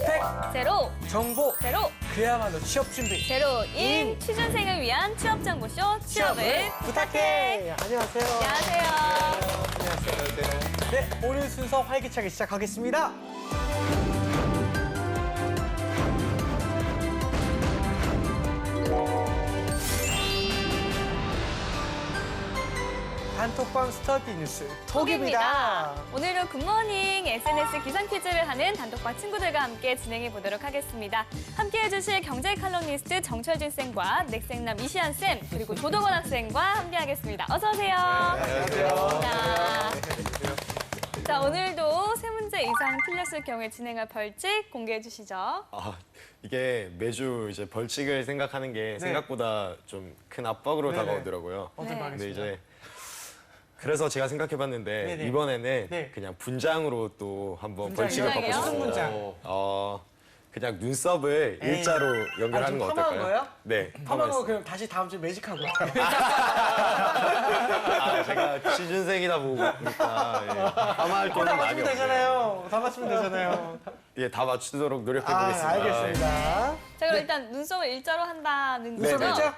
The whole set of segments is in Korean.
스펙 제로, 정보 제로, 그야말로 취업 준비 제로인 취준생을 위한 취업정보쇼 취업을 부탁해. 안녕하세요. 안녕하세요. 안녕하세요. 네, 오늘 순서 활기차게 시작하겠습니다. 단톡방 스터디 뉴스 톡입니다. 오늘은 굿모닝 SNS 기상 퀴즈를 하는 단톡방 친구들과 함께 진행해 보도록 하겠습니다. 함께 해주실 경제 칼럼니스트 정철진 쌤과 넥생남 이시안 쌤 그리고 조동원 학생과 함께하겠습니다. 어서 오세요. 안녕하세요. 자, 오늘도 세 문제 이상 틀렸을 경우에 진행할 벌칙 공개해 주시죠. 이게 매주 이제 벌칙을 생각하는 게 생각보다 좀 큰 압박으로 다가오더라고요. 근데 이제 그래서 제가 생각해봤는데 이번에는 그냥 분장으로 또 한번 벌칙을 받고 분장이요? 싶습니다. 분장? 그냥 눈썹을 일자로 연결하는 거 어떨까요? 거예요? 네. 파마한 거 그럼 다시 다음 주에 매직하고. 제가 취준생이다 보니까 파마할 거는 다 많이 맞추면 없어요. 되잖아요. 다 맞추면 되잖아요. 예, 다 맞추도록 노력해보겠습니다. 알겠습니다. 자, 그럼 일단 눈썹을 일자로 한다는 거죠? 눈썹 일자?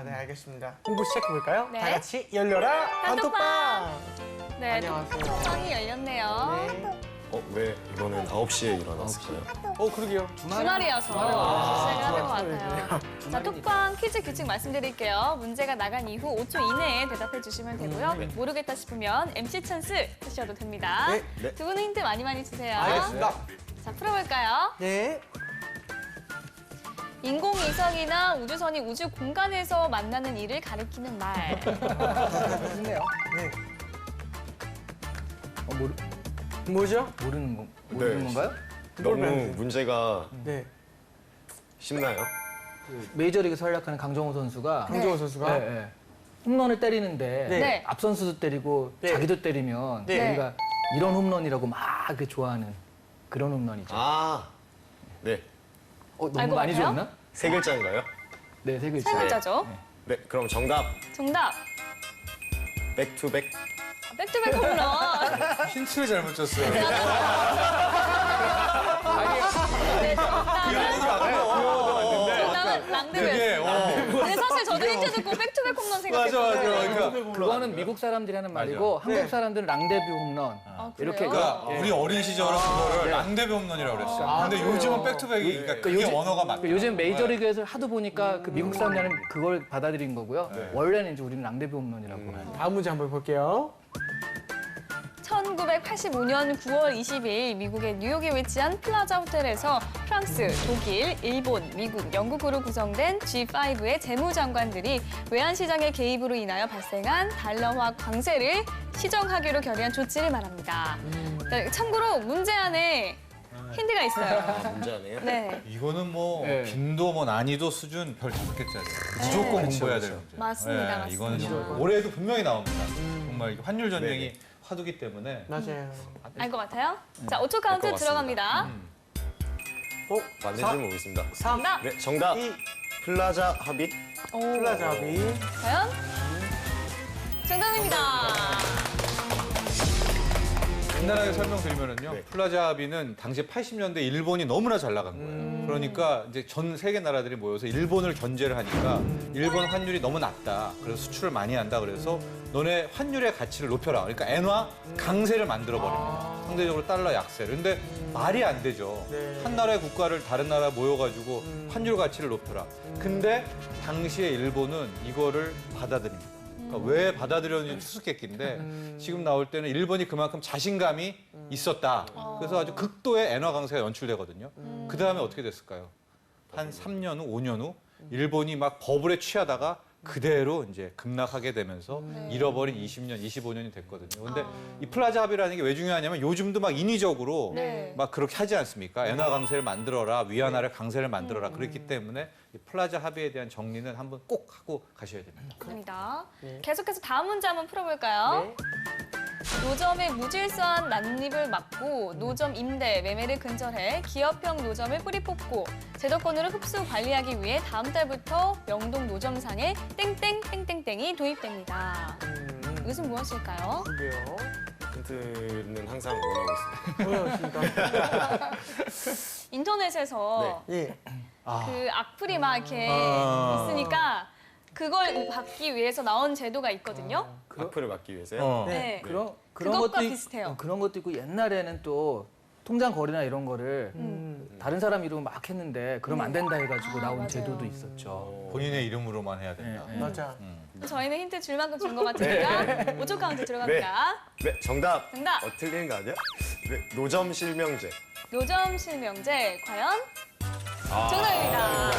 네, 알겠습니다. 공부 시작해볼까요? 네. 다 같이 열려라 단톡방. 네, 안녕하세요. 톡방이 열렸네요. 네. 왜 이번엔 9시에 일어났을까요? 그러게요. 주말이어서 시작을 하는 것 같아요. 자, 톡방 퀴즈 규칙 말씀드릴게요. 문제가 나간 이후 5초 이내에 대답해 주시면 되고요. 모르겠다 싶으면 MC 찬스 하셔도 됩니다. 네. 두 분은 힌트 많이 주세요. 알겠습니다. 자, 풀어볼까요? 네. 인공위성이나 우주선이 우주 공간에서 만나는 일을 가리키는 말. 좋네요. 네. 뭐죠? 모르는 네. 건가요? 너무 모르면 문제가 네. 쉽나요? 메이저리그 활약하는 강정호 선수가 강정호 선수가 네, 네. 홈런을 때리는데 네. 앞 선수도 때리고 네. 자기도 때리면 네. 우리가 이런 홈런이라고 막 이렇게 좋아하는 그런 홈런이죠. 네. 너무 알고 많이 같아요? 줬나? 세 글자인가요? 네, 세 글자. 세 글자죠? 네, 그럼 정답. 정답. 백투백. 백투백 홈런. 힌트를 잘못 줬어요. 네, 정답은 랑데베였습니다. 근데 사실 저도 힌트 듣고 백투백 홈런 생각했거든요. 그러니까, 그거는 미국 사람들이 하는 말이고 한국 사람들은 랑데뷰 홈런. 그래요? 이렇게 그러니까 우리 어린 시절은 그거를 랑데비 홈런이라고 그랬어요. 근데 요즘은 백투백이 그러니까 그게 언어가 맞다. 요즘 메이저리그에서 하도 보니까 그 미국 사람들은 그걸 받아들인 거고요. 원래는 이제 우리는 랑데뷰 홈런이라고 해요. 다음 문제 한번 볼게요. 1985년 9월 20일 미국의 뉴욕에 위치한 플라자 호텔에서 프랑스, 독일, 일본, 미국, 영국으로 구성된 G5의 재무장관들이 외환시장의 개입으로 인하여 발생한 달러화 광세를 시정하기로 결의한 조치를 말합니다. 네, 참고로 문제 안에 힌트가 있어요. 문제 아니에요? 네, 이거는 뭐 네. 빈도 뭐 난이도 수준 별 5개짜리. 무조건 공부해야 되는 문제. 맞습니다. 이거는 맞습니다. 좀 올해도 분명히 나옵니다. 정말 이게 환율 전쟁이 화두기 때문에 맞아요. 알 것 같아요? 자, 5초 카운트 알것 들어갑니다. 맞는지 모르겠습니다. 정답. 네, 정답. 이 플라자 합의. 플라자 합의. 과연? 정답입니다. 간단하게 설명드리면은요. 플라자 합의는 당시 80년대 일본이 너무나 잘 나간 거예요. 그러니까 이제 전 세계 나라들이 모여서 일본을 견제를 하니까 일본 환율이 너무 낮다. 그래서 수출을 많이 한다. 그래서 너네 환율의 가치를 높여라. 그러니까 엔화 강세를 만들어 버립니다. 상대적으로 달러 약세를. 근데 말이 안 되죠. 한 나라의 국가를 다른 나라에 모여가지고 환율 가치를 높여라. 근데 당시에 일본은 이거를 받아들입니다. 그러니까 왜 받아들였는지 수수께끼인데 지금 나올 때는 일본이 그만큼 자신감이 있었다. 그래서 아주 극도의 엔화 강세가 연출되거든요. 그 다음에 어떻게 됐을까요? 한 3년 후, 5년 후 일본이 막 버블에 취하다가 그대로 이제 급락하게 되면서 잃어버린 20년, 25년이 됐거든요. 근데 이 플라자 합의라는 게 왜 중요하냐면 요즘도 막 인위적으로 네. 막 그렇게 하지 않습니까? 엔화 강세를 만들어라, 위안화를 강세를 만들어라. 그렇기 때문에 이 플라자 합의에 대한 정리는 한번 꼭 하고 가셔야 됩니다. 입니다. 계속해서 다음 문제 한번 풀어볼까요? 노점의 무질서한 난입을 막고 노점 임대, 매매를 근절해 기업형 노점을 뿌리 뽑고 제도권으로 흡수 관리하기 위해 다음 달부터 명동 노점상에 땡땡땡땡땡이 도입됩니다. 이것은 무엇일까요? 그게요. 힌트는 항상 원하고 있습니다. 뭐였습니까? 인터넷에서 예. 그 악플이 막 이렇게 아. 있으니까 그걸 받기 위해서 나온 제도가 있거든요. 악플을 막기 위해서요. 네. 그런 그것과 것도 비슷해요. 그런 것도 있고 옛날에는 또 통장 거래나 이런 거를 다른 사람 이름 막 했는데 그러면 안 된다 해가지고 나온 맞아요. 제도도 있었죠. 본인의 이름으로만 해야 된다. 네, 네. 맞아. 저희는 힌트 줄 만큼 준 것 같으니까 5초 카운트 들어갑니다. 네, 정답. 정답. 틀린 거 아니야? 네, 노점 실명제. 노점 실명제 과연 정답입니다.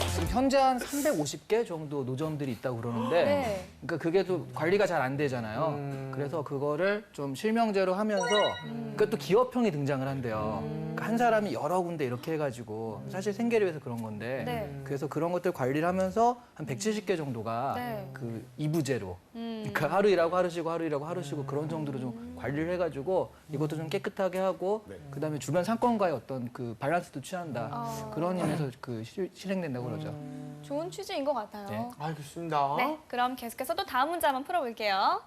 지금 현재 한 350개 정도 노점들이 있다고 그러는데 네. 그러니까 그게 또 관리가 잘 안 되잖아요. 그래서 그거를 좀 실명제로 하면서 그러니까 또 기업형이 등장을 한대요. 그러니까 한 사람이 여러 군데 이렇게 해가지고 사실 생계를 위해서 그런 건데 네. 그래서 그런 것들 관리를 하면서 한 170개 정도가 네. 그 이부제로 그러니까 하루 일하고 하루 쉬고 하루 일하고 하루 쉬고 그런 정도로 좀 관리를 해가지고 이것도 좀 깨끗하게 하고 그다음에 주변 상권과의 어떤 그 밸런스도 취한다. 그런 의미에서 그 실행된다고 그러죠. 좋은 취지인 것 같아요. 네. 알겠습니다. 네, 그럼 계속해서 또 다음 문제 한번 풀어볼게요.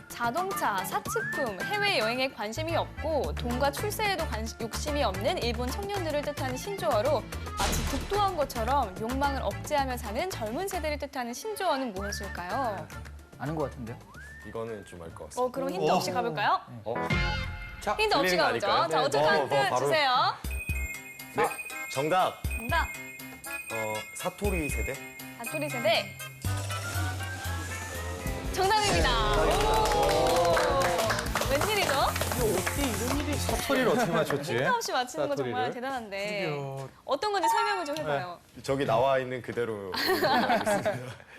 자동차, 사치품, 해외여행에 관심이 없고 돈과 출세에도 욕심이 없는 일본 청년들을 뜻하는 신조어로 마치 독도한 것처럼 욕망을 억제하며 사는 젊은 세대를 뜻하는 신조어는 무엇일까요? 아는 것 같은데요? 이거는 좀 알 것 같습니다. 그럼 힌트 없이 가볼까요? 자, 힌트 없이 들리는 거 가보죠. 아닐까요? 자, 5초 네. 카운트 바로. 주세요. 네, 정답. 정답, 사토리 세대. 사토리 세대. 정답입니다. 오, 웬일이죠? 어떻게 이런 일이 사투리를 어떻게 맞췄지? 힌트 없이 맞히는 거 정말 사투리를? 대단한데 있어요? 어떤 건지 설명을 좀 해봐요. 저기 나와 있는 그대로 알고 있습니다.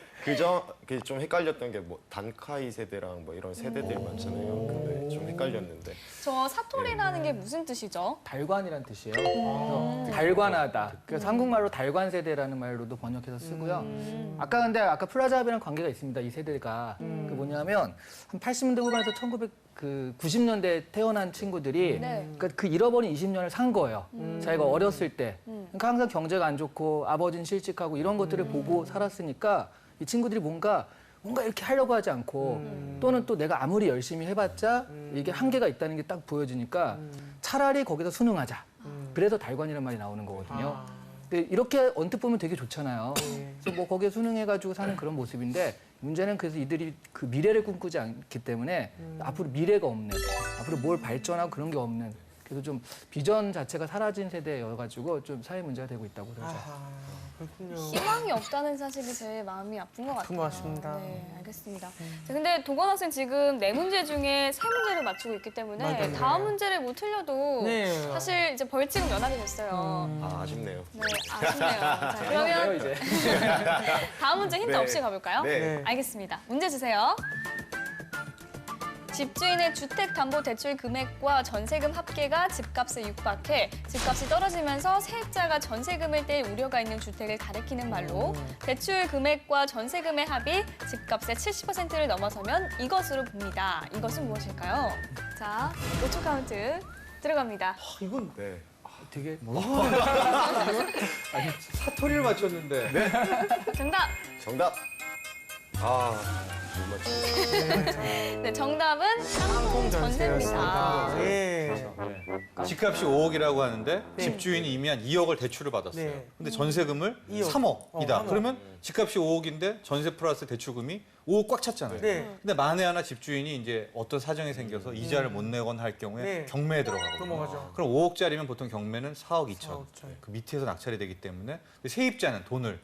좀 헷갈렸던 게 뭐 단카이 세대랑 뭐 이런 세대들이 많잖아요. 근데 좀 헷갈렸는데. 저 사토리라는 게 무슨 뜻이죠? 달관이란 뜻이에요. 그래서 달관하다. 그래서 한국말로 달관 세대라는 말로도 번역해서 쓰고요. 아까 플라자합이랑 관계가 있습니다. 이 세대가 그 뭐냐면 한 80년대 후반에서 1990년대 태어난 친구들이 네. 그러니까 그 잃어버린 20년을 산 거예요. 자기가 어렸을 때. 그러니까 항상 경제가 안 좋고 아버지는 실직하고 이런 것들을 보고 살았으니까 이 친구들이 뭔가 이렇게 하려고 하지 않고 또는 또 내가 아무리 열심히 해봤자 이게 한계가 있다는 게 딱 보여지니까 차라리 거기서 순응하자. 그래서 달관이라는 말이 나오는 거거든요. 근데 이렇게 언뜻 보면 되게 좋잖아요. 그래서 뭐 거기에 순응해가지고 사는 그런 모습인데 문제는 그래서 이들이 그 미래를 꿈꾸지 않기 때문에 앞으로 미래가 없는, 앞으로 뭘 발전하고 그런 게 없는 그래서 좀 비전 자체가 사라진 세대여가지고 좀 사회 문제가 되고 있다고 그러죠. 그렇군요. 희망이 없다는 사실이 제일 마음이 아픈 것 같아요. 아픈 것 같습니다. 네, 알겠습니다. 자, 근데 도건 학생 지금 4문제 중에 3문제를 맞추고 있기 때문에 맞아요. 다음 문제를 못 틀려도 네. 사실 이제 벌칙은 면하게 됐어요. 아쉽네요. 네, 아쉽네요. 자, 그러면 이제. 다음 문제 힌트 네. 없이 가볼까요? 네. 알겠습니다. 문제 주세요. 집주인의 주택담보대출 금액과 전세금 합계가 집값에 육박해 집값이 떨어지면서 세입자가 전세금을 뗄 우려가 있는 주택을 가리키는 말로 대출 금액과 전세금의 합이 집값의 70%를 넘어서면 이것으로 봅니다. 이것은 무엇일까요? 자, 5초 카운트 들어갑니다. 이건 네. 되게 사투리를 맞췄는데. 정답! 정답. 못 맞췄어요. 네, 정답은 깡통 전세입니다. 네. 집값이 5억이라고 하는데 집주인이 이미 한 2억을 대출을 받았어요. 네. 근데 전세금을 2억. 3억이다. 3억. 그러면 집값이 5억인데 전세 플러스 대출금이 5억 꽉 찼잖아요. 네. 근데 만에 하나 집주인이 이제 어떤 사정이 생겨서 이자를 못 내거나 할 경우에 네. 경매에 들어가거든요. 넘어가죠. 그럼 5억짜리면 보통 경매는 4억 2천. 4억 2천. 그 밑에서 낙찰이 되기 때문에 세입자는 돈을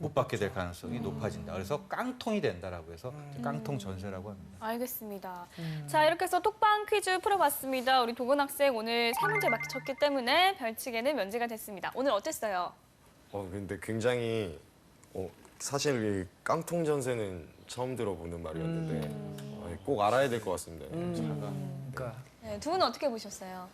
못 받게 될 가능성이 높아진다. 그래서 깡통이 된다라고 해서 깡통 전세라고 합니다. 알겠습니다. 자, 이렇게 해서 톡방 퀴즈 풀어봤습니다. 우리 도건 학생 오늘 3문제 맞췄기 때문에 별칙에는 면제가 됐습니다. 오늘 어땠어요? 근데 굉장히 사실 이 깡통 전세는 처음 들어보는 말이었는데 꼭 알아야 될 것 같습니다. 그러니까 네, 두 분은 어떻게 보셨어요?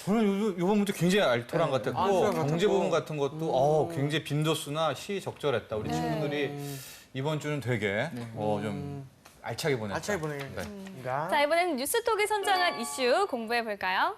저는 이번 문제 굉장히 알토란 같았고 알토란 경제 같았고. 부분 같은 것도 굉장히 빈도수나 시적절했다. 우리 친구들이 이번 주는 되게 좀 알차게 보냈다. 아차게 보내겠습니다. 자, 이번에는 뉴스톡이 선정한 이슈 공부해 볼까요?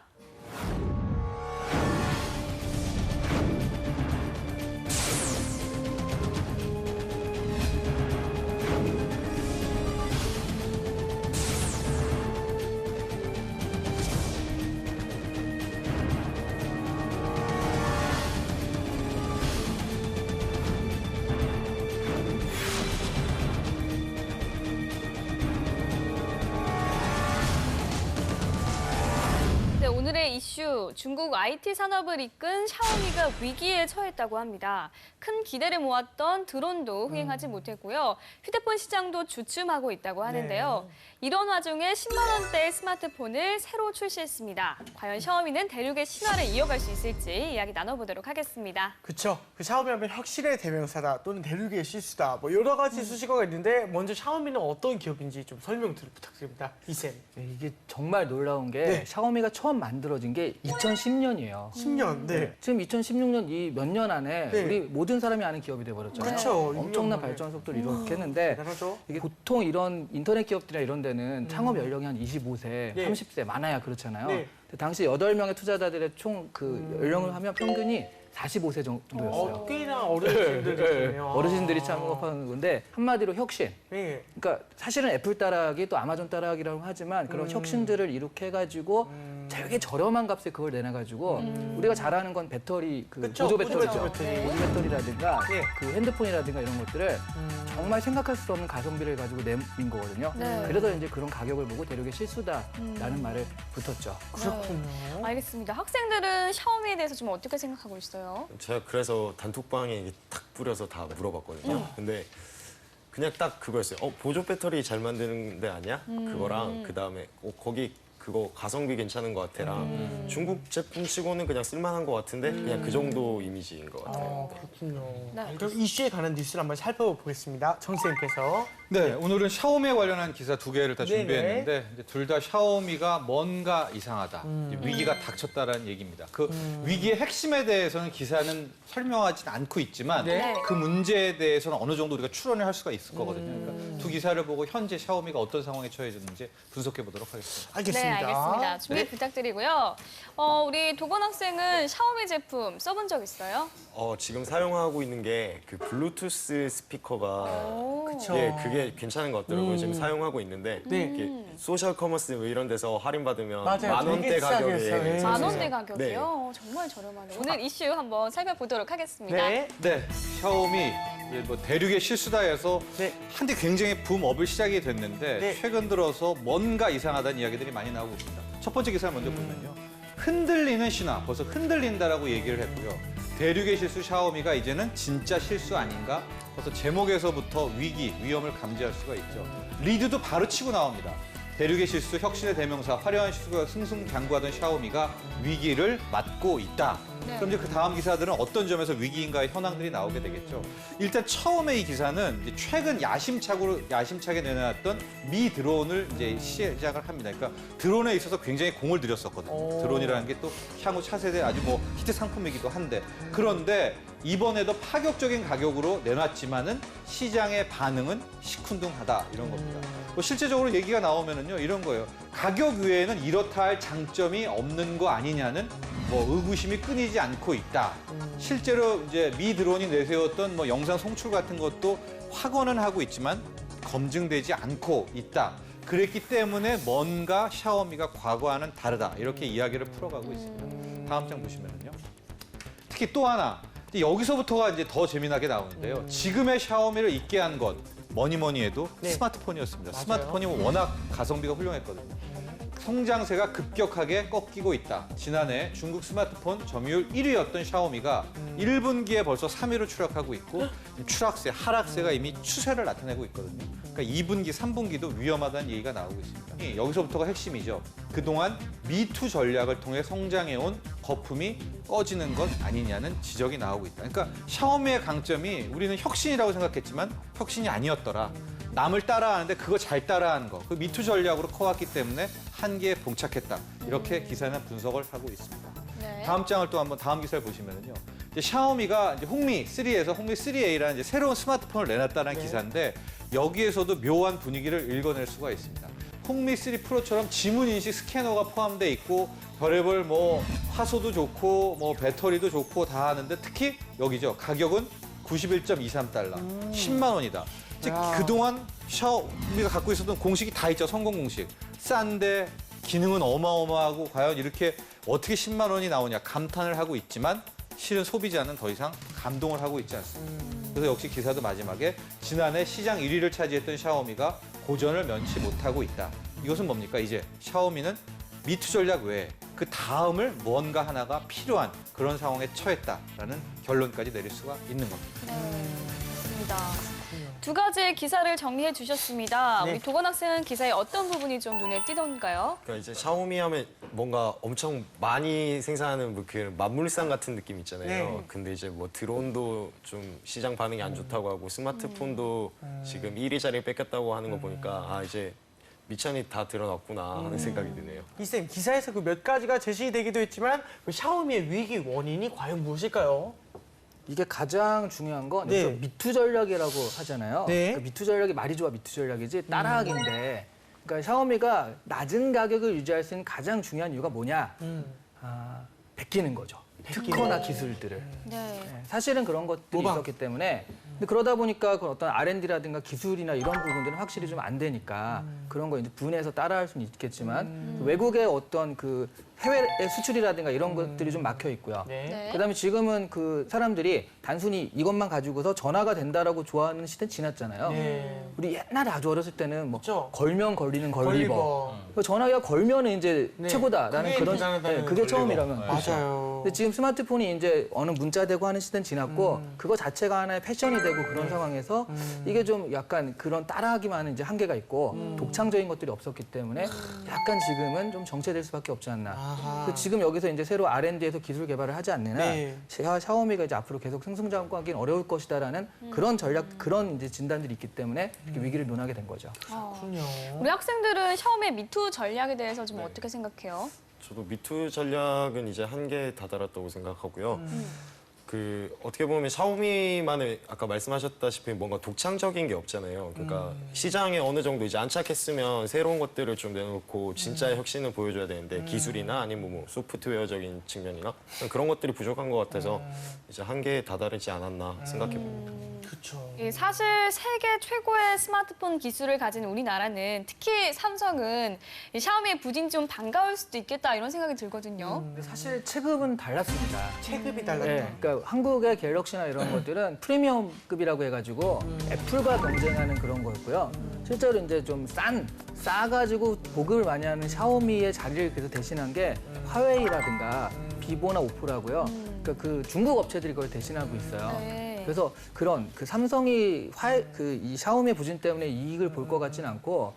오늘의 이슈, 중국 IT 산업을 이끈 샤오미가 위기에 처했다고 합니다. 큰 기대를 모았던 드론도 흥행하지 못했고요. 휴대폰 시장도 주춤하고 있다고 하는데요. 이런 와중에 10만 원대의 스마트폰을 새로 출시했습니다. 과연 샤오미는 대륙의 신화를 이어갈 수 있을지 이야기 나눠보도록 하겠습니다. 그렇죠. 그 샤오미하면 혁신의 대명사다 또는 대륙의 실수다. 뭐 여러 가지 수식어가 있는데 먼저 샤오미는 어떤 기업인지 좀 설명 부탁드립니다. 이쌤. 네, 이게 정말 놀라운 게 네. 샤오미가 처음 만들어진 게 2010년이에요. 10년. 네. 지금 2016년 이 몇 년 안에 네. 우리 모든 사람이 아는 기업이 돼버렸잖아요. 그렇죠. 엄청난 6년 만에. 발전 속도를 이룩했는데 대단하죠. 이게 보통 이런 인터넷 기업들이나 이런 데는 창업 연령이 한 25세, 네. 30세 많아야 그렇잖아요. 네. 근데 당시 8명의 투자자들의 총 그 연령을 하면 평균이 45세 정도였어요. 꽤나 어르신들이네요. 어르신들이 창업하는 건데 한마디로 혁신. 네. 그러니까 사실은 애플 따라하기 또 아마존 따라하기라고 하지만 그런 혁신들을 이룩해가지고 되게 저렴한 값에 그걸 내놔가지고 우리가 잘 아는 건 배터리, 그 그쵸, 보조 보조 배터리죠. 배터리. 보조 배터리라든가 네. 그 핸드폰이라든가 이런 것들을 정말 생각할 수 없는 가성비를 가지고 내민 거거든요. 네. 그래서 이제 그런 가격을 보고 대륙의 실수다라는 말을 붙었죠. 그렇군요. 알겠습니다. 학생들은 샤오미에 대해서 좀 어떻게 생각하고 있어요? 제가 그래서 단톡방에 이게 탁 뿌려서 다 물어봤거든요. 근데 그냥 딱 그거였어요. 보조 배터리 잘 만드는 데 아니야? 그거랑 그다음에 거기 그거 가성비 괜찮은 것 같아랑 중국 제품 치고는 그냥 쓸만한 것 같은데 그냥 그 정도 이미지인 것 같아요. 그렇군요. 네. 그럼 이슈에 관한 뉴스를 한번 살펴보겠습니다. 정쌤께서. 네, 오늘은 샤오미에 관련한 기사 두 개를 다 네네. 준비했는데 둘 다 샤오미가 뭔가 이상하다, 이제 위기가 닥쳤다라는 얘기입니다. 그 위기의 핵심에 대해서는 기사는 설명하진 않고 있지만 네. 그 문제에 대해서는 어느 정도 우리가 추론을 할 수가 있을 거거든요. 그러니까 두 기사를 보고 현재 샤오미가 어떤 상황에 처해졌는지 분석해 보도록 하겠습니다. 알겠습니다. 네, 알겠습니다. 준비 네. 부탁드리고요. 우리 도건 학생은 샤오미 제품 써본 적 있어요? 지금 사용하고 있는 게 그 블루투스 스피커가 그쵸. 예, 그게 괜찮은 것 같더라고요. 지금 사용하고 있는데 네. 이렇게 소셜 커머스 뭐 이런 데서 할인 받으면 맞아요. 만 원대 되게 싸게 가격에 했어요. 네. 만 살 수 원대 있어요. 가격이요? 정말 저렴하네요. 오늘 이슈 한번 살펴보도록 하겠습니다. 네. 네, 샤오미 뭐 대륙의 실수다 해서 네. 한때 굉장히 붐업을 시작이 됐는데 네. 최근 들어서 뭔가 이상하다는 이야기들이 많이 나오고 있습니다. 첫 번째 기사를 먼저 보면요. 흔들리는 신화, 벌써 흔들린다라고 얘기를 했고요. 대륙의 실수 샤오미가 이제는 진짜 실수 아닌가? 벌써 제목에서부터 위기, 위험을 감지할 수가 있죠. 리드도 바로 치고 나옵니다. 대륙의 실수, 혁신의 대명사, 화려한 실수가 승승장구하던 샤오미가 위기를 맞고 있다. 네. 그럼 이제 그 다음 기사들은 어떤 점에서 위기인가의 현황들이 나오게 되겠죠. 일단 처음에 이 기사는 이제 최근 야심차게 내놨던 미 드론을 이제 시작을 합니다. 그러니까 드론에 있어서 굉장히 공을 들였었거든요. 드론이라는 게 또 향후 차세대 아주 뭐 히트 상품이기도 한데 그런데 이번에도 파격적인 가격으로 내놨지만은 시장의 반응은 시큰둥하다 이런 겁니다. 뭐 실제적으로 얘기가 나오면은요 이런 거예요. 가격 외에는 이렇다 할 장점이 없는 거 아니냐는 뭐 의구심이 끊이지 않고 있다. 실제로 이제 미 드론이 내세웠던 뭐 영상 송출 같은 것도 확언은 하고 있지만 검증되지 않고 있다. 그랬기 때문에 뭔가 샤오미가 과거와는 다르다. 이렇게 이야기를 풀어가고 있습니다. 다음 장 보시면은요. 특히 또 하나. 여기서부터가 이제 더 재미나게 나오는데요. 지금의 샤오미를 있게 한 것, 뭐니 해도 네. 스마트폰이었습니다. 맞아요. 스마트폰이 워낙 가성비가 훌륭했거든요. 성장세가 급격하게 꺾이고 있다. 지난해 중국 스마트폰 점유율 1위였던 샤오미가 1분기에 벌써 3위로 추락하고 있고 추락세, 하락세가 이미 추세를 나타내고 있거든요. 그러니까 2분기, 3분기도 위험하다는 얘기가 나오고 있습니다. 여기서부터가 핵심이죠. 그동안 미투 전략을 통해 성장해온 거품이 꺼지는 것 아니냐는 지적이 나오고 있다. 그러니까 샤오미의 강점이 우리는 혁신이라고 생각했지만 혁신이 아니었더라. 남을 따라하는데 그거 잘 따라하는 거. 그 미투 전략으로 커왔기 때문에 한계에 봉착했다. 이렇게 기사는 분석을 하고 있습니다. 네. 다음 장을 또 한번 다음 기사를 보시면은요. 이제 샤오미가 이제 홍미 3에서 홍미 3A라는 이제 새로운 스마트폰을 내놨다는 기사인데 여기에서도 묘한 분위기를 읽어낼 수가 있습니다. 홍미 3 프로처럼 지문 인식 스캐너가 포함돼 있고 별의별 뭐 화소도 좋고 뭐 배터리도 좋고 다 하는데 특히 여기죠. 가격은 91.23달러. 10만 원이다. 즉 그동안 샤오미가 갖고 있었던 공식이 다 있죠. 성공 공식. 싼데 기능은 어마어마하고 과연 이렇게 어떻게 10만 원이 나오냐 감탄을 하고 있지만 실은 소비자는 더 이상 감동을 하고 있지 않습니다. 그래서 역시 기사도 마지막에 지난해 시장 1위를 차지했던 샤오미가 고전을 면치 못하고 있다. 이것은 뭡니까? 이제 샤오미는 미투 전략 외에 그 다음을 뭔가 하나가 필요한 그런 상황에 처했다라는 결론까지 내릴 수가 있는 겁니다. 맞습니다. 두 가지의 기사를 정리해 주셨습니다. 네. 우리 도건 학생은 기사의 어떤 부분이 좀 눈에 띄던가요? 그러니까 이제 샤오미 하면 뭔가 엄청 많이 생산하는 뭐 그 만물상 같은 느낌 있잖아요. 네. 근데 이제 뭐 드론도 좀 시장 반응이 안 좋다고 하고 스마트폰도 지금 1위 자리 뺏겼다고 하는 거 보니까 아 이제 미천이 다 드러났구나 하는 생각이 드네요. 이쌤 기사에서 그 몇 가지가 제시되기도 했지만 그 샤오미의 위기 원인이 과연 무엇일까요? 이게 가장 중요한 건 네. 여기서 미투 전략이라고 하잖아요. 네. 그 미투 전략이 말이 좋아 미투 전략이지 따라하기인데 그러니까 샤오미가 낮은 가격을 유지할 수 있는 가장 중요한 이유가 뭐냐? 베끼는 거죠. 특허나 기술들을. 네. 네, 사실은 그런 것들이 모방. 있었기 때문에 근데 그러다 보니까 그 어떤 R&D라든가 기술이나 이런 부분들은 확실히 좀 안 되니까 그런 거 이제 분해해서 따라할 수는 있겠지만 외국의 어떤 그 해외 수출이라든가 이런 것들이 좀 막혀 있고요. 네. 네. 그다음에 지금은 그 사람들이 단순히 이것만 가지고서 전화가 된다라고 좋아하는 시대는 지났잖아요. 네. 우리 옛날에 아주 어렸을 때는 뭐 그렇죠. 걸면 걸리는 걸리버. 걸리버. 그 전화기가 걸면은 이제 네. 최고다라는 그게 그런 대단하다는 그게 걸리버. 처음이라면. 네. 맞아요. 근데 지금 스마트폰이 이제 어느 문자되고 하는 시대는 지났고 그거 자체가 하나의 패션이 되고 그런 상황에서 이게 좀 약간 그런 따라하기만 하는 이제 한계가 있고 독창적인 것들이 없었기 때문에 약간 지금은 좀 정체될 수밖에 없지 않나. 아하. 그 지금 여기서 이제 새로 R&D에서 기술 개발을 하지 않는 한 네. 샤오미가 이제 앞으로 계속 승승장구하기는 어려울 것이다라는 그런 전략, 그런 이제 진단들이 있기 때문에 이렇게 위기를 논하게 된 거죠. 그렇군요. 우리 학생들은 샤오미의 미투 전략에 대해서 좀 어떻게 생각해요? 저도 미투 전략은 이제 한계에 다다랐다고 생각하고요. 그 어떻게 보면 샤오미만의 아까 말씀하셨다시피 뭔가 독창적인 게 없잖아요. 그러니까 시장에 어느 정도 이제 안착했으면 새로운 것들을 좀 내놓고 진짜의 혁신을 보여줘야 되는데 기술이나 아니면 뭐 소프트웨어적인 측면이나 그런 것들이 부족한 것 같아서 이제 한계에 다다르지 않았나 생각해 봅니다. 그렇죠. 사실 세계 최고의 스마트폰 기술을 가진 우리나라는 특히 삼성은 이 샤오미의 부진이 좀 반가울 수도 있겠다 이런 생각이 들거든요. 근데 사실 체급은 달랐습니다. 체급이 달랐다. 네, 그러니까 한국의 갤럭시나 이런 것들은 프리미엄급이라고 해가지고 애플과 경쟁하는 그런 거였고요. 실제로 이제 좀 싸가지고 보급을 많이 하는 샤오미의 자리를 그래서 대신한 게 화웨이라든가 비보나 오포라고요. 그러니까 그 중국 업체들이 그걸 대신하고 있어요. 네. 그래서 그런 그 삼성이 이 샤오미의 부진 때문에 이익을 볼 것 같지는 않고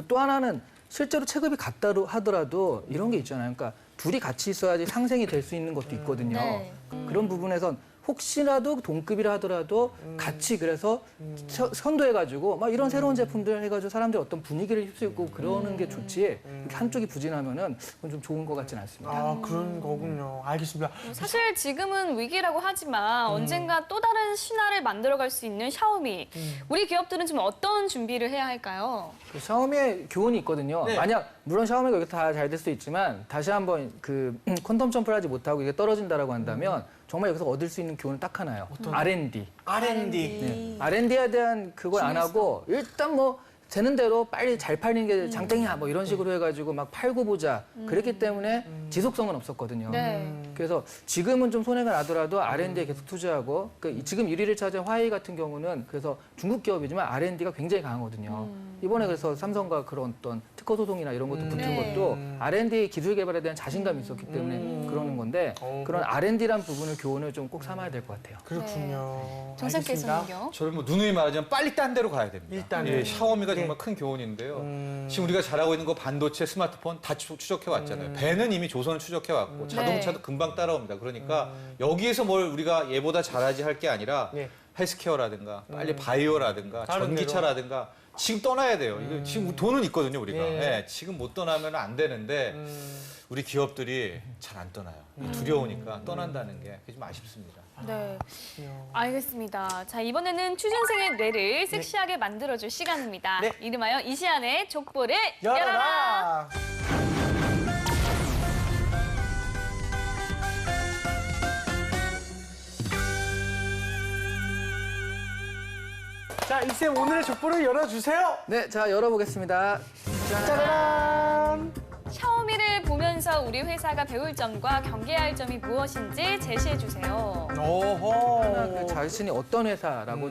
또 하나는 실제로 체급이 같다 하더라도 이런 게 있잖아요. 그러니까 둘이 같이 있어야지 상생이 될 수 있는 것도 있거든요. 네. 그런 부분에선 혹시라도 동급이라 하더라도 같이 그래서 선도해가지고 막 이런 새로운 제품들 해가지고 사람들이 어떤 분위기를 휩쓸고 그러는 게 좋지 이렇게 한쪽이 부진하면은 그건 좀 좋은 것 같지는 않습니다. 아, 그런 거군요. 알겠습니다. 사실 지금은 위기라고 하지만 언젠가 또 다른 신화를 만들어갈 수 있는 샤오미. 우리 기업들은 좀 어떤 준비를 해야 할까요? 그 샤오미의 교훈이 있거든요. 네. 만약 물론 샤오미가 여기 다 잘 될 수 있지만 다시 한번 그 퀀텀 점프를 하지 못하고 이게 떨어진다라고 한다면 정말 여기서 얻을 수 있는 교훈은 딱 하나예요. R&D. R&D. 네. R&D에 대한 그걸 안 하고 일단 뭐 되는 대로 빨리 잘 팔리는 게 장땡이야 뭐 이런 식으로 해가지고 막 팔고 보자. 그랬기 때문에 지속성은 없었거든요. 네. 그래서 지금은 좀 손해가 나더라도 R&D에 계속 투자하고 지금 1위를 차지한 화웨이 같은 경우는 그래서 중국 기업이지만 R&D가 굉장히 강하거든요. 이번에 그래서 삼성과 그런 어떤 특허 소송이나 이런 것도 붙은 네. 것도 R&D 기술 개발에 대한 자신감이 있었기 때문에 그러는 건데 그런 R&D란 부분을 교훈을 좀 꼭 삼아야 될 것 같아요. 그렇군요. 정 알겠습니다. 쌤께서는요? 저는 뭐 누누이 말하자면 빨리 딴 데로 가야 됩니다. 일단은. 예, 샤오미가 네. 정말 큰 교훈인데요. 지금 우리가 잘하고 있는 거 반도체, 스마트폰 다 추적해 왔잖아요. 배는 이미 조선을 추적해 왔고 자동차도 네. 금방 따라옵니다. 그러니까 여기에서 뭘 우리가 얘보다 잘하지 할 게 아니라 네. 헬스케어라든가 빨리 바이오라든가 다른 전기차라든가 지금 떠나야 돼요. 이거 지금 돈은 있거든요, 우리가. 네. 예, 지금 못 떠나면 안 되는데 우리 기업들이 잘 안 떠나요. 두려우니까 떠난다는 게 좀 아쉽습니다. 네. 알겠습니다. 자, 이번에는 취준생의 뇌를 섹시하게 만들어줄 시간입니다. 네. 이름하여 이시안의 족보를 열어라! 열어라. 자, 이쌤 오늘의 족보를 열어주세요. 네, 자 열어보겠습니다. 짜란. 샤오미를 보면 일하면서 우리 회사가 배울 점과 경계해야 할 점이 무엇인지 제시해 주세요. 오호. 그 자신이 어떤 회사라고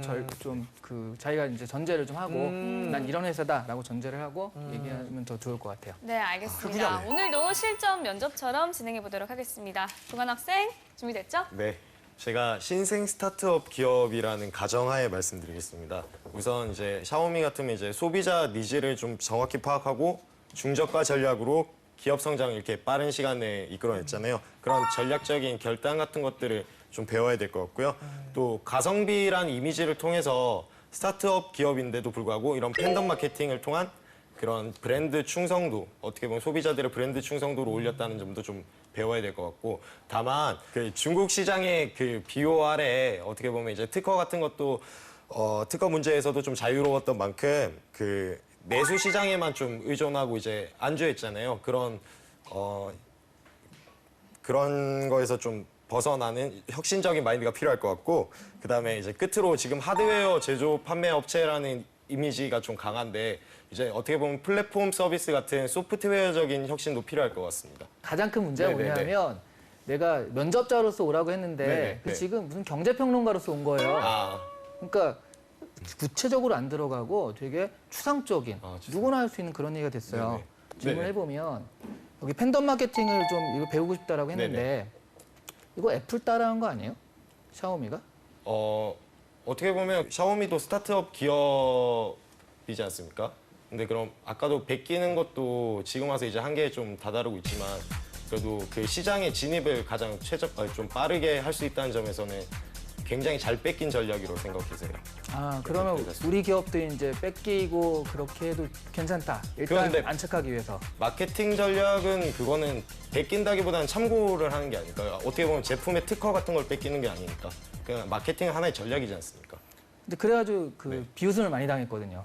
자기가 이제 전제를 좀 하고 난 이런 회사다라고 전제를 하고 얘기하면 더 좋을 것 같아요. 네, 알겠습니다. 오늘도 실전 면접처럼 진행해 보도록 하겠습니다. 동안 학생 준비됐죠? 네. 제가 신생 스타트업 기업이라는 가정하에 말씀드리겠습니다. 우선 이제 샤오미 같으면 이제 소비자 니즈를 좀 정확히 파악하고 중저가 전략으로 기업 성장을 이렇게 빠른 시간 내에 이끌어냈잖아요. 그런 전략적인 결단 같은 것들을 좀 배워야 될 것 같고요. 또 가성비란 이미지를 통해서 스타트업 기업인데도 불구하고 이런 팬덤 마케팅을 통한 그런 브랜드 충성도, 어떻게 보면 소비자들의 브랜드 충성도를 올렸다는 점도 좀 배워야 될 것 같고, 다만 그 중국 시장의 그 BOR에 어떻게 보면 이제 특허 같은 것도 특허 문제에서도 좀 자유로웠던 만큼 그 내수 시장에만 좀 의존하고 이제 안주했잖아요. 그런 거에서 좀 벗어나는 혁신적인 마인드가 필요할 것 같고, 그다음에 이제 끝으로 지금 하드웨어 제조 판매 업체라는 이미지가 좀 강한데 이제 어떻게 보면 플랫폼 서비스 같은 소프트웨어적인 혁신도 필요할 것 같습니다. 가장 큰 문제가 네네네. 뭐냐면 내가 면접자로서 오라고 했는데 네네. 네. 지금 무슨 경제평론가로서 온 거예요. 아, 그러니까 구체적으로 안 들어가고 되게 추상적인 추상. 누구나 할 수 있는 그런 얘기가 됐어요. 네네. 질문을 해보면 여기 팬덤 마케팅을 좀 이거 배우고 싶다라고 했는데 네네. 이거 애플 따라한 거 아니에요? 샤오미가? 어떻게 보면 샤오미도 스타트업 기업이지 않습니까? 근데 그럼 아까도 베끼는 것도 지금 와서 이제 한계에 좀 다다르고 있지만 그래도 그 시장의 진입을 가장 좀 빠르게 할 수 있다는 점에서는 굉장히 잘 뺏긴 전략이라고 생각해서요. 아 그러면 그렇습니다. 우리 기업도 이제 뺏기고 그렇게 해도 괜찮다. 일단 그런데- 안착하기 위해서. 마케팅 전략은 그거는 베낀다기보다는 참고를 하는 게 아닐까요? 어떻게 보면 제품의 특허 같은 걸 뺏기는 게 아니니까. 그냥 마케팅은 하나의 전략이지 않습니까? 근데 그래가지고 그 네. 비웃음을 많이 당했거든요.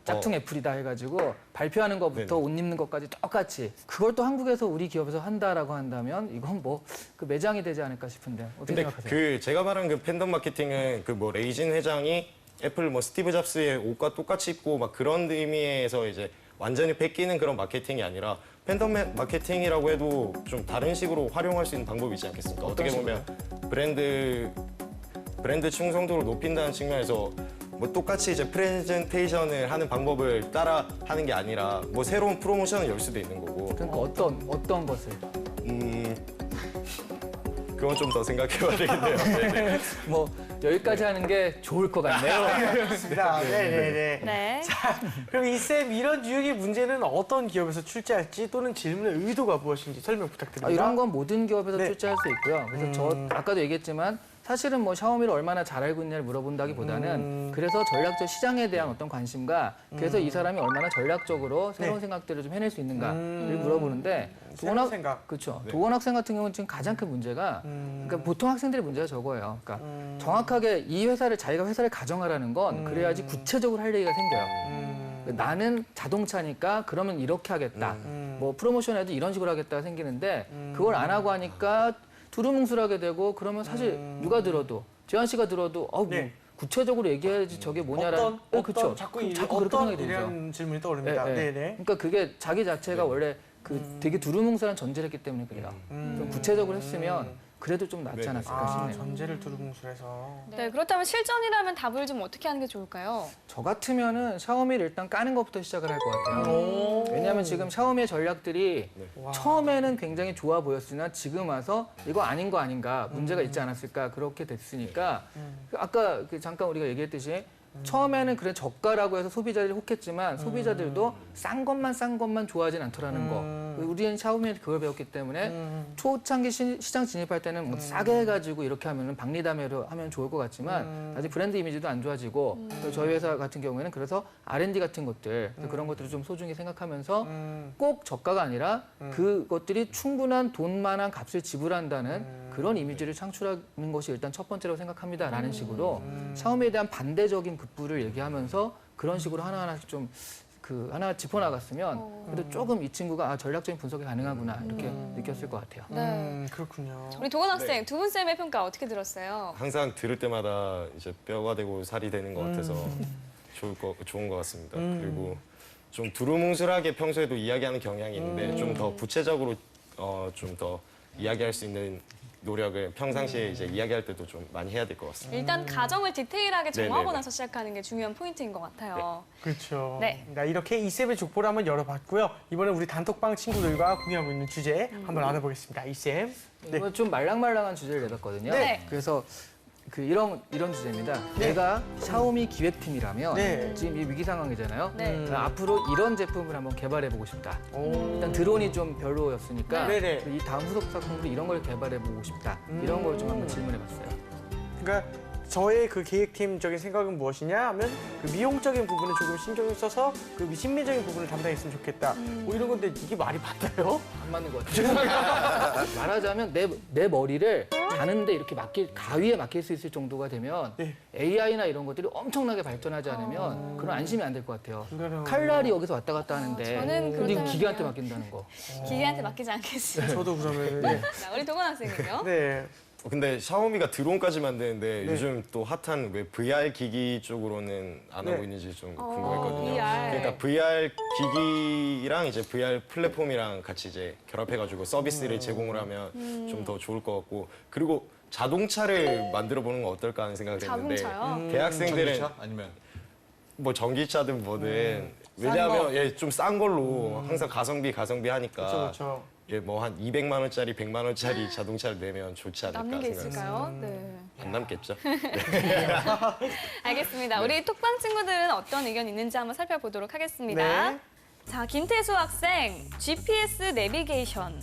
짝퉁 애플이다 해가지고 발표하는 것부터 네네. 옷 입는 것까지 똑같이 그걸 또 한국에서 우리 기업에서 한다라고 한다면 이건 뭐 그 매장이 되지 않을까 싶은데 어떻게 근데 생각하세요? 그 제가 말한 그 팬덤 마케팅은 그 뭐 레이진 회장이 애플 뭐 스티브 잡스의 옷과 똑같이 입고 막 그런 의미에서 이제 완전히 뺏기는 그런 마케팅이 아니라 팬덤 마케팅이라고 해도 좀 다른 식으로 활용할 수 있는 방법이 있지 않겠습니까? 어떻게 보면 브랜드 충성도를 높인다는 측면에서 뭐 똑같이 이제 프레젠테이션을 하는 방법을 따라 하는 게 아니라 뭐 새로운 프로모션을 열 수도 있는 거고. 그러니까 어떤 것을 그건 좀 더 생각해봐야 되겠네요. 네네. 뭐 여기까지 하는 게 좋을 것 같네요. 맞습니다. 네네네. 네. 그럼 이 쌤 이런 유형의 문제는 어떤 기업에서 출제할지 또는 질문의 의도가 무엇인지 설명 부탁드립니다. 이런 건 모든 기업에서 네. 출제할 수 있고요. 그래서 저 아까도 얘기했지만 사실은 뭐 샤오미를 얼마나 잘 알고 있냐를 물어본다기보다는 그래서 전략적 시장에 대한 어떤 관심과 그래서 이 사람이 얼마나 전략적으로 새로운 네. 생각들을 좀 해낼 수 있는가를 물어보는데 새로운 생각. 그렇죠. 도원 학생 같은 경우는 지금 가장 큰 문제가 그러니까 보통 학생들의 문제가 저거예요. 그러니까 정확하게 이 회사를 자기가 회사를 가정하라는 건 그래야지 구체적으로 할 얘기가 생겨요. 나는 자동차니까 그러면 이렇게 하겠다. 뭐 프로모션에도 이런 식으로 하겠다가 생기는데 그걸 안 하고 하니까 두루뭉술하게 되고 그러면 사실 누가 들어도 재환 씨가 들어도 뭐 네. 구체적으로 얘기해야지 저게 뭐냐라는 어떤 자꾸 그렇게 어떤 생각이 들죠. 이런 질문이 떠오릅니다. 네, 네. 네네. 그러니까 그게 자기 자체가 원래 그 되게 두루뭉술한 전제를 했기 때문에 그래요. 좀 구체적으로 했으면 그래도 좀 낫지 네. 않았을까 싶네요. 전제를 두루뭉술해서. 네, 그렇다면 실전이라면 답을 좀 어떻게 하는 게 좋을까요? 저 같으면은 샤오미를 일단 까는 것부터 시작을 할 것 같아요. 왜냐하면 지금 샤오미의 전략들이 처음에는 굉장히 좋아 보였으나 지금 와서 이거 아닌 거 아닌가 문제가 있지 않았을까 그렇게 됐으니까 아까 그 잠깐 우리가 얘기했듯이 처음에는 그래 저가라고 해서 소비자들이 혹했지만 소비자들도 싼 것만 좋아하진 않더라는 거. 우리는 샤오미에서 그걸 배웠기 때문에 초창기 시장 진입할 때는 뭐 싸게 해가지고 이렇게 하면은 박리담회로 하면 좋을 것 같지만 아직 브랜드 이미지도 안 좋아지고 또 저희 회사 같은 경우에는 그래서 R&D 같은 것들 그런 것들을 좀 소중히 생각하면서 꼭 저가가 아니라 그것들이 충분한 돈만한 값을 지불한다는 그런 이미지를 창출하는 것이 일단 첫 번째라고 생각합니다라는 식으로 샤오미에 대한 반대적인 급부를 얘기하면서 그런 식으로 하나하나씩 좀 하나 짚어나갔으면 그래도 조금 이 친구가 전략적인 분석이 가능하구나 이렇게 느꼈을 것 같아요. 네. 그렇군요. 우리 도건 학생 두 분 쌤의 평가 어떻게 들었어요? 항상 들을 때마다 이제 뼈가 되고 살이 되는 것 같아서 좋은 것 같습니다. 그리고 좀 두루뭉술하게 평소에도 이야기하는 경향이 있는데 좀 더 구체적으로 좀 더 이야기할 수 있는 노력을 평상시에 이제 이야기할 때도 좀 많이 해야 될 것 같습니다. 일단 가정을 디테일하게 정하고 네네네. 나서 시작하는 게 중요한 포인트인 것 같아요. 그렇죠. 네. 나 이렇게 이쌤의 족보를 한번 열어봤고요. 이번에 우리 단톡방 친구들과 공유하고 있는 주제 한번 알아보겠습니다. 이쌤. 네. 이거 좀 말랑말랑한 주제를 내봤거든요. 네. 그래서 이런 주제입니다. 내가 샤오미 기획팀이라면 네. 지금 이 위기 상황이잖아요. 네. 앞으로 이런 제품을 한번 개발해보고 싶다. 오. 일단 드론이 좀 별로였으니까 네네. 이 다음 후속 작품으로 이런 걸 개발해보고 싶다. 이런 걸 좀 한번 질문해봤어요. 그러니까 저의 그 계획팀적인 생각은 무엇이냐 하면 그 미용적인 부분을 조금 신경을 써서 그 심미적인 부분을 담당했으면 좋겠다. 뭐 이런 건데 이게 말이 맞나요? 안 맞는 것 같아요. 말하자면 내 머리를 자는데 이렇게 가위에 맡길 수 있을 정도가 되면 네. AI나 이런 것들이 엄청나게 발전하지 않으면 그런 안심이 안 될 것 같아요. 그러네요. 칼날이 여기서 왔다 갔다 하는데 저는 근데 이거 그렇다면요. 기계한테 맡긴다는 거. 기계한테 맡기지 않겠습니다. 저도 그러면 네. 자, 우리 도건 학생은요? 네. 근데 샤오미가 드론까지 만드는데 네. 요즘 또 핫한 왜 VR 기기 쪽으로는 안 네. 하고 있는지 좀 궁금했거든요. VR. 그러니까 VR 기기랑 이제 VR 플랫폼이랑 같이 이제 결합해가지고 서비스를 제공을 하면 좀 더 좋을 것 같고 그리고 자동차를 만들어 보는 건 어떨까 하는 생각을 했는데 자동차요? 대학생들은 전기차? 아니면 뭐 전기차든 뭐든 왜냐하면 좀 싼 걸로 항상 가성비 하니까 그렇죠. 예, 뭐 한 200만 원짜리, 100만 원짜리 자동차를 내면 좋지 않을까 남는 게 생각했어요. 있을까요? 네. 안 남겠죠? 알겠습니다. 우리 톡방 친구들은 어떤 의견이 있는지 한번 살펴보도록 하겠습니다. 네. 자, 김태수 학생, GPS 내비게이션.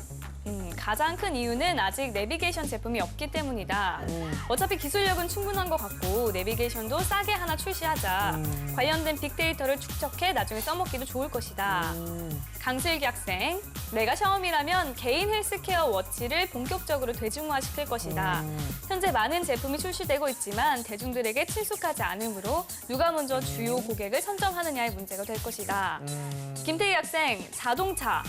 가장 큰 이유는 아직 내비게이션 제품이 없기 때문이다. 어차피 기술력은 충분한 것 같고 내비게이션도 싸게 하나 출시하자. 관련된 빅데이터를 축적해 나중에 써먹기도 좋을 것이다. 강슬기 학생, 내가 샤오미라면 개인 헬스케어 워치를 본격적으로 대중화시킬 것이다. 현재 많은 제품이 출시되고 있지만 대중들에게 친숙하지 않으므로 누가 먼저 주요 고객을 선점하느냐의 문제가 될 것이다. 김태희 학생, 자동차.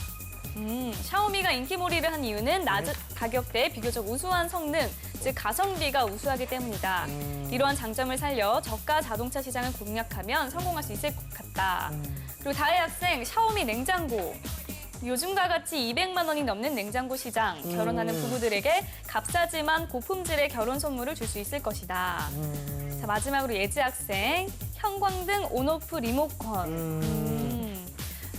샤오미가 인기몰이를 한 이유는 낮은 가격대에 비교적 우수한 성능, 즉 가성비가 우수하기 때문이다. 이러한 장점을 살려 저가 자동차 시장을 공략하면 성공할 수 있을 것 같다. 그리고 다혜 학생, 샤오미 냉장고. 요즘과 같이 200만 원이 넘는 냉장고 시장, 결혼하는 부부들에게 값싸지만 고품질의 결혼 선물을 줄 수 있을 것이다. 자, 마지막으로 예지 학생, 형광등 온오프 리모컨.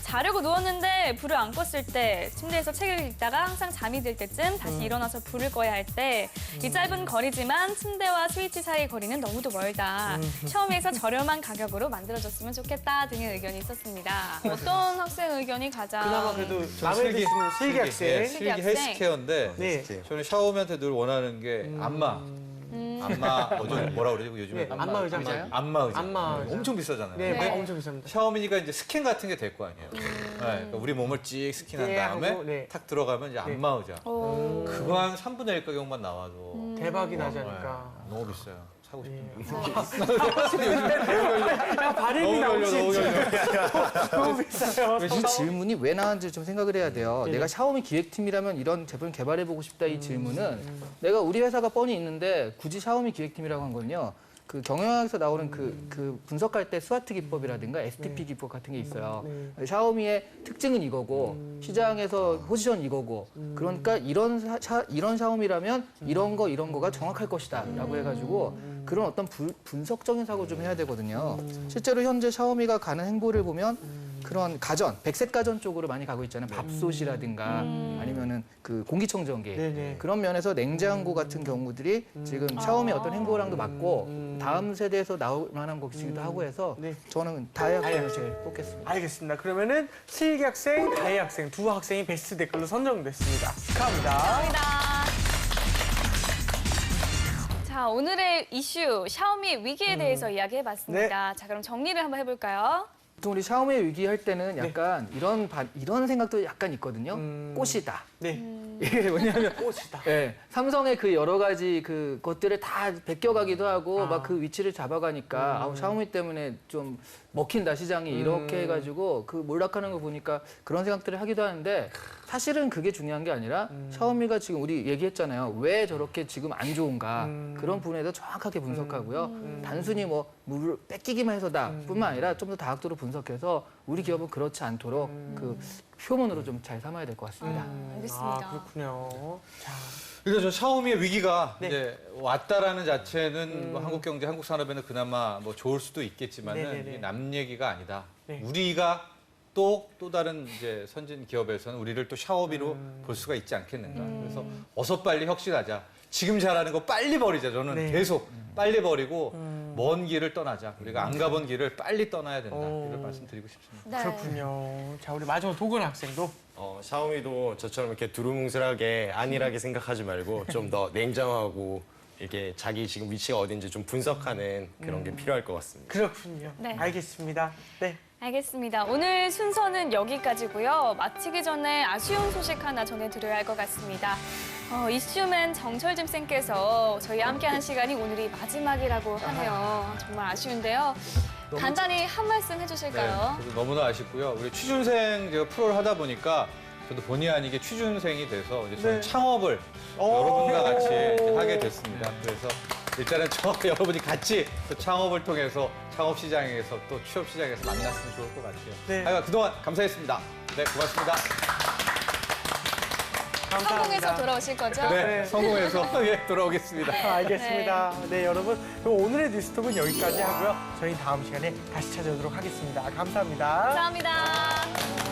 자려고 누웠는데 불을 안 껐을 때, 침대에서 책을 읽다가 항상 잠이 들 때쯤 다시 일어나서 불을 꺼야 할 때, 이 짧은 거리지만 침대와 스위치 사이의 거리는 너무도 멀다. 샤오미에서 저렴한 가격으로 만들어줬으면 좋겠다 등의 의견이 있었습니다. 어떤 학생 의견이 가장 그나마 그래도 마음에 드시는 슬기 학생. 예, 슬기 슬기 학생. 헬스케어인데 네. 저는 샤오미한테 늘 원하는 게 안마. 안마 뭐라 그러지 요즘에? 네, 안마 의자. 의자요? 안마 의자. 안마 의자. 엄청 비싸잖아요. 네, 네. 엄청 비쌉니다. 샤오미니까 이제 스캔 같은 게 될 거 아니에요. 네, 그러니까 우리 몸을 찍 스캔한 예, 다음에 하고, 네. 탁 들어가면 이제 안마 의자. 오. 그거 한 3분의 1 가격만 나와도 대박이 나지 네, 않을까. 너무 비싸요. 사고 예. 싶은데. 야, 발음이 나오지. 너무 너무 비싸요. 이 질문이 왜 나왔는지 좀 생각을 해야 돼요. 내가 샤오미 기획팀이라면 이런 제품 개발해보고 싶다 이 질문은 내가 우리 회사가 뻔히 있는데 굳이 샤오미 기획팀이라고 한 거는요. 그 경영학에서 나오는 그 분석할 때 스와트 기법이라든가 STP 기법 같은 게 있어요. 샤오미의 특징은 이거고 시장에서 포지션 이거고 그러니까 이런 샤오미라면 이런 거가 정확할 것이다라고 해가지고 그런 어떤 분석적인 사고 좀 해야 되거든요. 실제로 현재 샤오미가 가는 행보를 보면 그런 가전, 백색 가전 쪽으로 많이 가고 있잖아요. 밥솥이라든가 아니면은 그 공기청정기 네네. 그런 면에서 냉장고 같은 경우들이 지금 샤오미 어떤 행보랑도 맞고 다음 세대에서 나올 만한 것이기도 하고 해서 네. 저는 다혜 학생을 제일 뽑겠습니다. 알겠습니다. 그러면은 슬기 학생, 다혜 학생 두 학생이 베스트 댓글로 선정됐습니다. 축하합니다. 감사합니다. 자, 오늘의 이슈 샤오미 위기에 대해서 이야기해봤습니다. 자, 그럼 정리를 한번 해볼까요? 보통 우리 샤오미 위기 할 때는 약간 이런 생각도 약간 있거든요. 꽃이다. 네. 이게 뭐냐면 꽃이다. 예, 삼성의 그 여러 가지 그 것들을 다 베껴가기도 하고 막 그 위치를 잡아가니까 아우 샤오미 때문에 좀 먹힌다 시장이 이렇게 해가지고 그 몰락하는 거 보니까 그런 생각들을 하기도 하는데 사실은 그게 중요한 게 아니라 샤오미가 지금 우리 얘기했잖아요. 왜 저렇게 지금 안 좋은가 그런 부분에도 정확하게 분석하고요. 단순히 뭐 물을 뺏기기만 해서다 뿐만 아니라 좀 더 다각도로 분석해서 우리 기업은 그렇지 않도록 그 표본으로 좀 잘 삼아야 될 것 같습니다. 알겠습니다. 아, 그렇군요. 자, 그러니까 저 샤오미의 위기가 네. 이제 왔다라는 자체는 뭐 한국 경제, 한국 산업에는 그나마 뭐 좋을 수도 있겠지만은 네네네. 이게 남 얘기가 아니다. 네. 우리가 또 다른 이제 선진 기업에서는 우리를 또 샤오미로 볼 수가 있지 않겠는가. 그래서 어서 빨리 혁신하자. 지금 잘하는 거 빨리 버리자. 저는 네. 계속 빨리 버리고 먼 길을 떠나자. 우리가 안 가본 길을 빨리 떠나야 된다. 이런 말씀드리고 싶습니다. 네. 그렇군요. 자, 우리 마지막 도근 학생도 샤오미도 저처럼 이렇게 두루뭉술하게 안일하게 생각하지 말고 좀 더 냉정하고 이렇게 자기 지금 위치가 어딘지 좀 분석하는 그런 게 필요할 것 같습니다. 그렇군요. 네. 알겠습니다. 네. 알겠습니다. 오늘 순서는 여기까지고요. 마치기 전에 아쉬운 소식 하나 전해드려야 할 것 같습니다. 이슈맨 정철집 쌤께서 저희와 함께한 시간이 오늘이 마지막이라고 하네요. 정말 아쉬운데요. 간단히 한 말씀 해주실까요? 네, 저도 너무나 아쉽고요. 우리 취준생 제가 프로를 하다 보니까 저도 본의 아니게 취준생이 돼서 이제 저는 네. 창업을 여러분과 같이 이렇게 하게 됐습니다. 그래서 일단은 저와 여러분이 같이 또 창업을 통해서 창업 시장에서 또 취업 시장에서 만났으면 좋을 것 같아요. 네. 하여간 그동안 감사했습니다. 네, 고맙습니다. 감사합니다. 성공해서 돌아오실 거죠? 네, 성공해서 예, 돌아오겠습니다. 알겠습니다. 네, 여러분. 그럼 오늘의 뉴스톡은 여기까지 하고요. 저희 다음 시간에 다시 찾아오도록 하겠습니다. 감사합니다. 감사합니다.